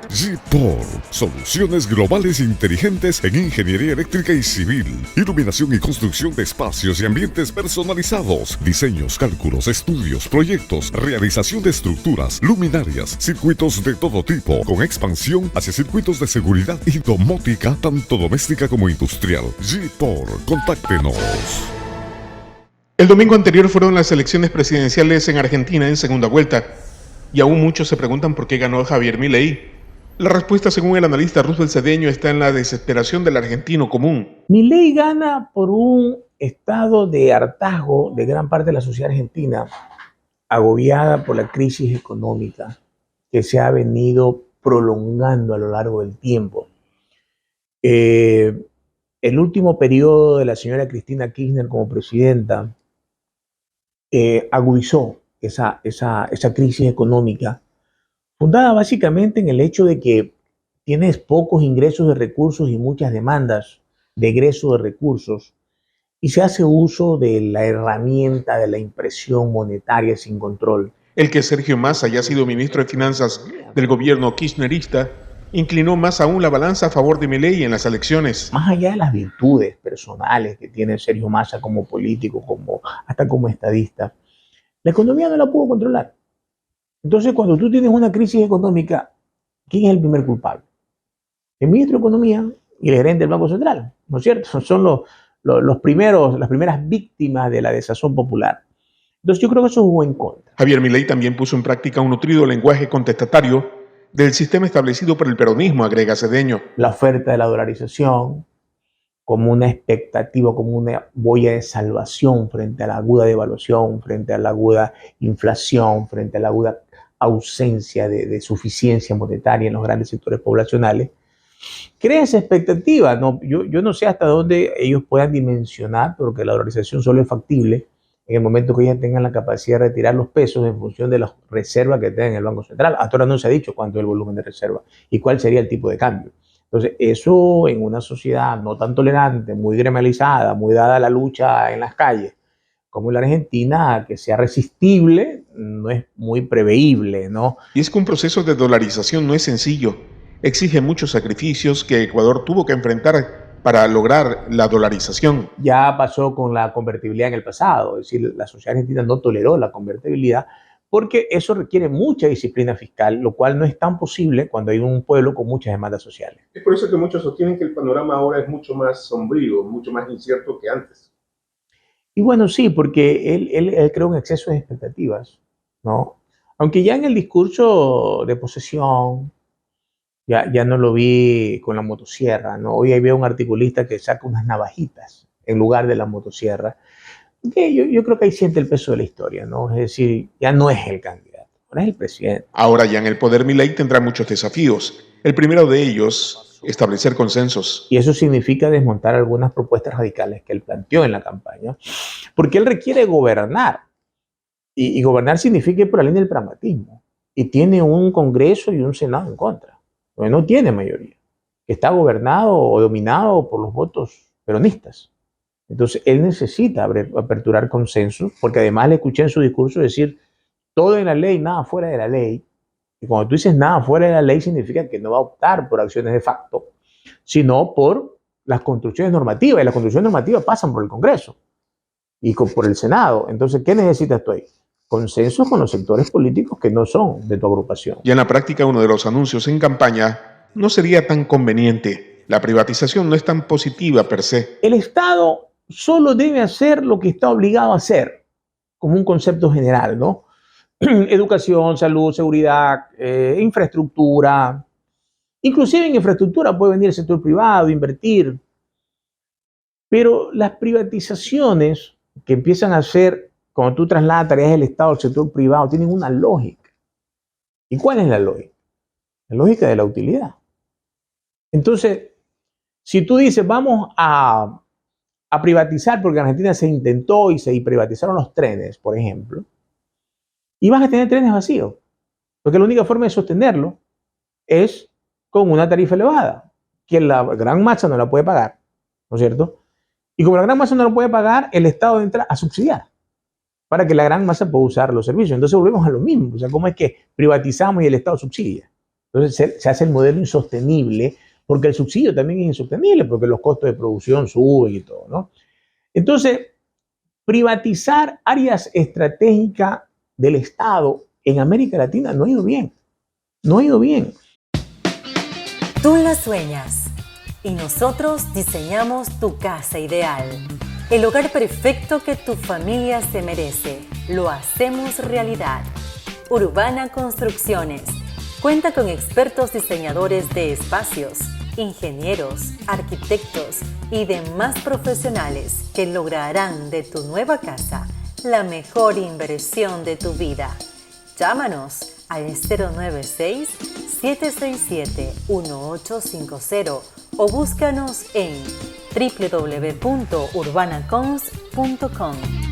G-Por, soluciones globales inteligentes en ingeniería eléctrica y civil, iluminación y construcción de espacios y ambientes personalizados, diseños, cálculos, estudios, proyectos, realización de estructuras, luminarias, circuitos de todo tipo, con expansión hacia circuitos de seguridad y domótica, tanto doméstica como industrial. G-Por, contáctenos. El domingo anterior fueron las elecciones presidenciales en Argentina en segunda vuelta, y aún muchos se preguntan por qué ganó Javier Milei. La respuesta, según el analista Roosevelt Cedeño, está en la desesperación del argentino común. Milei gana por un estado de hartazgo de gran parte de la sociedad argentina, agobiada por la crisis económica que se ha venido prolongando a lo largo del tiempo. El último periodo de la señora Cristina Kirchner como presidenta agudizó esa crisis económica, fundada básicamente en el hecho de que tienes pocos ingresos de recursos y muchas demandas de egreso de recursos, y se hace uso de la herramienta de la impresión monetaria sin control. El que Sergio Massa haya sido ministro de Finanzas del gobierno kirchnerista inclinó más aún la balanza a favor de Milei en las elecciones. Más allá de las virtudes personales que tiene Sergio Massa como político, hasta como estadista, la economía no la pudo controlar. Entonces, cuando tú tienes una crisis económica, ¿quién es el primer culpable? El ministro de Economía y el gerente del Banco Central, ¿no es cierto? Son las primeras víctimas de la desazón popular. Entonces yo creo que eso jugó en contra. Javier Milei también puso en práctica un nutrido lenguaje contestatario del sistema establecido por el peronismo, agrega Cedeño. La oferta de la dolarización como una expectativa, como una boya de salvación frente a la aguda devaluación, frente a la aguda inflación, frente a la aguda ausencia de suficiencia monetaria en los grandes sectores poblacionales, crea esa expectativa. ¿No? Yo no sé hasta dónde ellos puedan dimensionar, pero que la dolarización solo es factible en el momento que ellos tengan la capacidad de retirar los pesos en función de las reservas que tenga en el Banco Central. Hasta ahora no se ha dicho cuánto es el volumen de reserva y cuál sería el tipo de cambio. Entonces, eso en una sociedad no tan tolerante, muy gremializada, muy dada a la lucha en las calles, como la Argentina, que sea resistible, no es muy preveíble, ¿no? Y es que un proceso de dolarización no es sencillo. Exige muchos sacrificios que Ecuador tuvo que enfrentar para lograr la dolarización. Ya pasó con la convertibilidad en el pasado, es decir, la sociedad argentina no toleró la convertibilidad porque eso requiere mucha disciplina fiscal, lo cual no es tan posible cuando hay un pueblo con muchas demandas sociales. Es por eso que muchos sostienen que el panorama ahora es mucho más sombrío, mucho más incierto que antes. Y bueno, sí, porque él creó un exceso de expectativas, ¿no? Aunque ya en el discurso de posesión, ya no lo vi con la motosierra, ¿no? Hoy había un articulista que saca unas navajitas en lugar de la motosierra. Yo creo que ahí siente el peso de la historia, ¿no? Es decir, ya no es el candidato, ahora es el presidente. Ahora ya en el poder Milei tendrá muchos desafíos. El primero de ellos, establecer consensos. Y eso significa desmontar algunas propuestas radicales que él planteó en la campaña, porque él requiere gobernar. Y gobernar significa ir por la línea del pragmatismo. Y tiene un Congreso y un Senado en contra. No tiene mayoría, que está gobernado o dominado por los votos peronistas. Entonces, él necesita aperturar consensos, porque además le escuché en su discurso decir todo en la ley, nada fuera de la ley. Y cuando tú dices nada fuera de la ley, significa que no va a optar por acciones de facto, sino por las construcciones normativas. Y las construcciones normativas pasan por el Congreso y por el Senado. Entonces, ¿qué necesitas tú ahí? Consensos con los sectores políticos que no son de tu agrupación. Y en la práctica, uno de los anuncios en campaña no sería tan conveniente. La privatización no es tan positiva per se. El Estado solo debe hacer lo que está obligado a hacer, como un concepto general, ¿no? Educación, salud, seguridad, infraestructura. Inclusive en infraestructura puede venir el sector privado, invertir. Pero las privatizaciones que empiezan a hacer cuando tú trasladas tareas del Estado al sector privado, tienen una lógica. ¿Y cuál es la lógica? La lógica de la utilidad. Entonces, si tú dices, vamos a privatizar, porque en Argentina se intentó y se privatizaron los trenes, por ejemplo, y vas a tener trenes vacíos, porque la única forma de sostenerlo es con una tarifa elevada, que la gran masa no la puede pagar, ¿no es cierto? Y como la gran masa no lo puede pagar, el Estado entra a subsidiar para que la gran masa pueda usar los servicios. Entonces volvemos a lo mismo. O sea, ¿cómo es que privatizamos y el Estado subsidia? Entonces se hace el modelo insostenible, porque el subsidio también es insostenible, porque los costos de producción suben y todo, ¿no? Entonces, privatizar áreas estratégicas del Estado en América Latina no ha ido bien. No ha ido bien. Tú la sueñas y nosotros diseñamos tu casa ideal. El hogar perfecto que tu familia se merece. Lo hacemos realidad. Urbana Construcciones. Cuenta con expertos diseñadores de espacios, ingenieros, arquitectos y demás profesionales que lograrán de tu nueva casa la mejor inversión de tu vida. Llámanos al 096-767-1850 o búscanos en www.urbanacons.com.